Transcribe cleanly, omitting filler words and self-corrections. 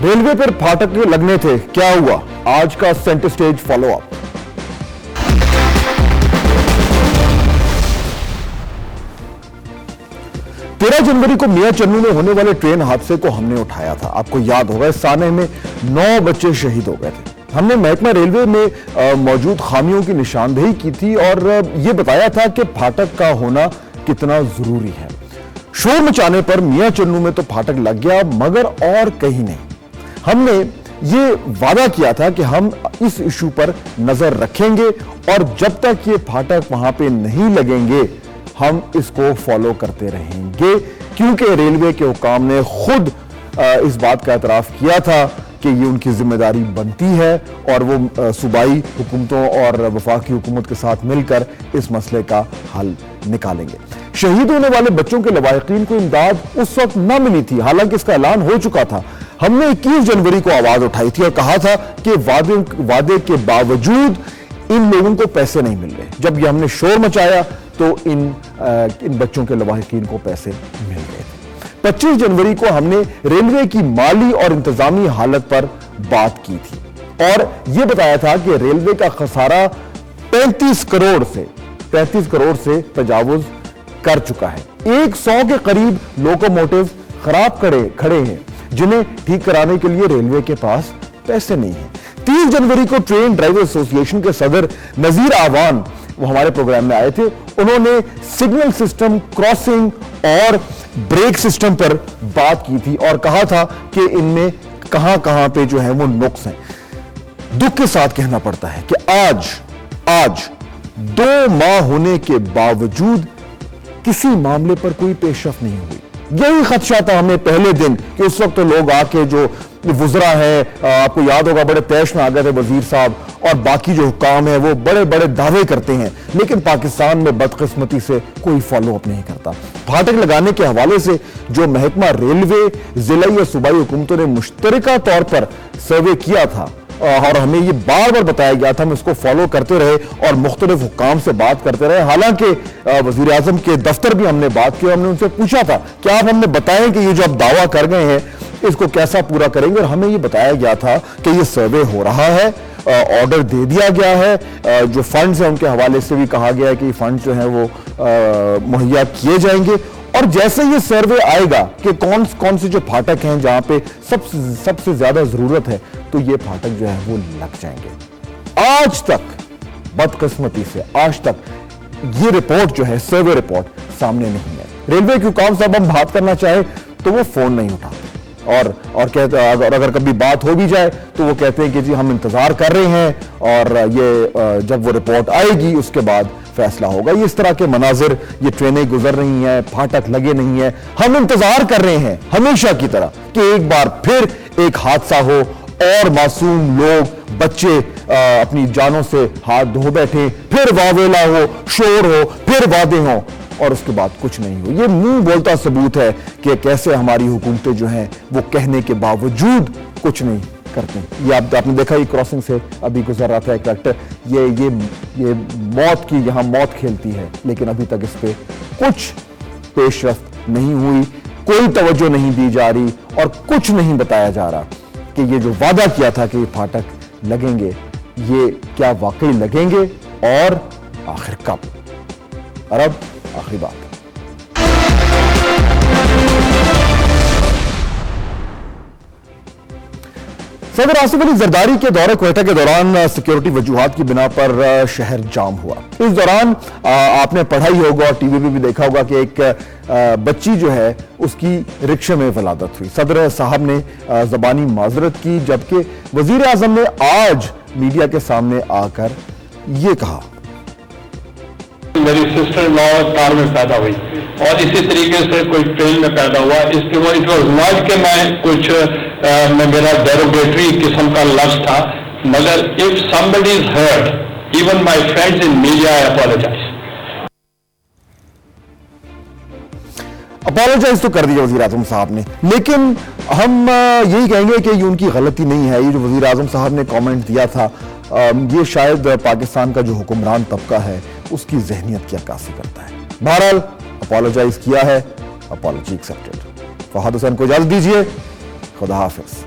Railway پر پھاٹک لگنے تھے، کیا ہوا؟ آج کا سینٹر سٹیج فالو اپ۔ 13 جنوری کو میاں چنو میں ہونے والے ٹرین حادثے کو ہم نے اٹھایا تھا۔ آپ کو یاد ہوگا اس سانحے میں 9 بچے شہید ہو گئے تھے۔ ہم نے محکمہ ریلوے میں موجود خامیوں کی نشاندہی کی تھی اور یہ بتایا تھا کہ پھاٹک کا ہونا کتنا ضروری ہے۔ شور مچانے پر میاں چنو میں تو پھاٹک لگ گیا مگر اور کہیں نہیں۔ ہم نے یہ وعدہ کیا تھا کہ ہم اس ایشو پر نظر رکھیں گے اور جب تک یہ پھاٹک وہاں پہ نہیں لگیں گے ہم اس کو فالو کرتے رہیں گے، کیونکہ ریلوے کے حکام نے خود اس بات کا اعتراف کیا تھا کہ یہ ان کی ذمہ داری بنتی ہے اور وہ صوبائی حکومتوں اور وفاقی حکومت کے ساتھ مل کر اس مسئلے کا حل نکالیں گے۔ شہید ہونے والے بچوں کے لواحقین کو امداد اس وقت نہ ملی تھی، حالانکہ اس کا اعلان ہو چکا تھا۔ ہم نے 21 جنوری کو آواز اٹھائی تھی اور کہا تھا کہ وعدے کے باوجود ان لوگوں کو پیسے نہیں مل رہے۔ جب یہ ہم نے شور مچایا تو ان بچوں کے لواحقین کو پیسے مل گئے تھے۔ 25 جنوری کو ہم نے ریلوے کی مالی اور انتظامی حالت پر بات کی تھی اور یہ بتایا تھا کہ ریلوے کا خسارہ 35 کروڑ سے تجاوز کر چکا ہے۔ 100 کے قریب لوکوموٹیو خراب کھڑے ہیں جنہیں ٹھیک کرانے کے لیے ریلوے کے پاس پیسے نہیں ہیں۔ 30 جنوری کو ٹرین ڈرائیور ایسوسی ایشن کے صدر نذیر آوان وہ ہمارے پروگرام میں آئے تھے۔ انہوں نے سگنل سسٹم، کراسنگ اور بریک سسٹم پر بات کی تھی اور کہا تھا کہ ان میں کہاں پہ جو ہے وہ نقص ہیں۔ دکھ کے ساتھ کہنا پڑتا ہے کہ آج 2 ماہ ہونے کے باوجود کسی معاملے پر کوئی پیش رفت نہیں ہوئی۔ یہی خدشہ تھا ہمیں پہلے دن کہ اس وقت تو لوگ آ کے جو وزراء ہیں، آپ کو یاد ہوگا بڑے تیش میں آ گئے تھے وزیر صاحب اور باقی جو حکام ہیں وہ بڑے دعوے کرتے ہیں، لیکن پاکستان میں بدقسمتی سے کوئی فالو اپ نہیں کرتا۔ پھاٹک لگانے کے حوالے سے جو محکمہ ریلوے، ضلعی اور صوبائی حکومتوں نے مشترکہ طور پر سروے کیا تھا اور ہمیں یہ بار بتایا گیا تھا، ہم اس کو فالو کرتے رہے اور مختلف حکام سے بات کرتے رہے۔ حالانکہ وزیر اعظم کے دفتر بھی ہم نے بات کی، ہم نے ان سے پوچھا تھا کہ آپ ہمیں بتائیں کہ یہ جو آپ دعویٰ کر گئے ہیں اس کو کیسا پورا کریں گے، اور ہمیں یہ بتایا گیا تھا کہ یہ سروے ہو رہا ہے، آرڈر دے دیا گیا ہے، جو فنڈز ہیں ان کے حوالے سے بھی کہا گیا ہے کہ یہ فنڈز جو ہیں وہ مہیا کیے جائیں گے، اور جیسے یہ سروے آئے گا کہ کون سے جو پھاٹک ہیں جہاں پہ سب سے زیادہ ضرورت ہے تو یہ پھاٹک جو ہے وہ لگ جائیں گے۔ آج تک بدقسمتی سے یہ رپورٹ جو ہے سروے رپورٹ سامنے نہیں ہے۔ ریلوے کے حکام صاحب ہم بات کرنا چاہے تو وہ فون نہیں اٹھاتے اور کہتے اگر کبھی بات ہو بھی جائے تو وہ کہتے ہیں کہ جی ہم انتظار کر رہے ہیں اور یہ جب وہ رپورٹ آئے گی اس کے بعد فیصلہ ہوگا۔ یہ اس طرح کے مناظر، یہ ٹرینیں گزر رہی ہیں، پھاٹک لگے نہیں ہیں، ہم انتظار کر رہے ہیں ہمیشہ کی طرح کہ ایک بار پھر ایک حادثہ ہو اور معصوم لوگ، بچے اپنی جانوں سے ہاتھ دھو بیٹھے، پھر واویلا ہو، شور ہو، پھر وعدے ہوں اور اس کے بعد کچھ نہیں ہو۔ یہ منہ بولتا ثبوت ہے کہ کیسے ہماری حکومتیں جو ہیں وہ کہنے کے باوجود کچھ نہیں کرتے ہیں۔ یہ آپ نے دیکھا، یہ کراسنگ سے ابھی گزر رہا تھا ایک ٹریکٹر، یہ موت کی یہاں موت کھیلتی ہے، لیکن ابھی تک اس پہ کچھ پیش رفت نہیں ہوئی، کوئی توجہ نہیں دی جا رہی اور کچھ نہیں بتایا جا رہا کہ یہ جو وعدہ کیا تھا کہ یہ پھاٹک لگیں گے یہ کیا واقعی لگیں گے اور آخر کب۔ اور اب آخری بات، صدر آصف علی زرداری کے دورہ کوئٹہ کے دوران سیکیورٹی وجوہات کی بنا پر شہر جام ہوا۔ اس دوران آپ نے پڑھا ہی ہوگا اور ٹی وی پہ بھی دیکھا ہوگا کہ ایک بچی جو ہے اس کی رکشے میں ولادت ہوئی۔ صدر صاحب نے زبانی معذرت کی، جبکہ وزیر اعظم نے آج میڈیا کے سامنے آ کر یہ کہا، میری سسٹر لا کار میں پیدا ہوئی اور اسی طریقے سے کوئی ٹرین میں پیدا ہوا۔ اس کے وہ ناٹ کہ میں کچھ میرا ڈیروگیٹری قسم کا لفظ تھا، مگر if somebody is hurt, even my friends in media, I apologize. Apologize تو کر دیا وزیر اعظم صاحب نے، لیکن ہم یہی کہیں گے کہ یہ ان کی غلطی نہیں ہے۔ یہ جو وزیر اعظم صاحب نے کامنٹ دیا تھا یہ شاید پاکستان کا جو حکمران طبقہ ہے اس کی ذہنیت کی عکاسی کرتا ہے۔ بہرحال اپالوجائز کیا ہے، اپالوجی ایکسپٹڈ۔ فہد حسین کو اجازت دیجیے، خدا حافظ۔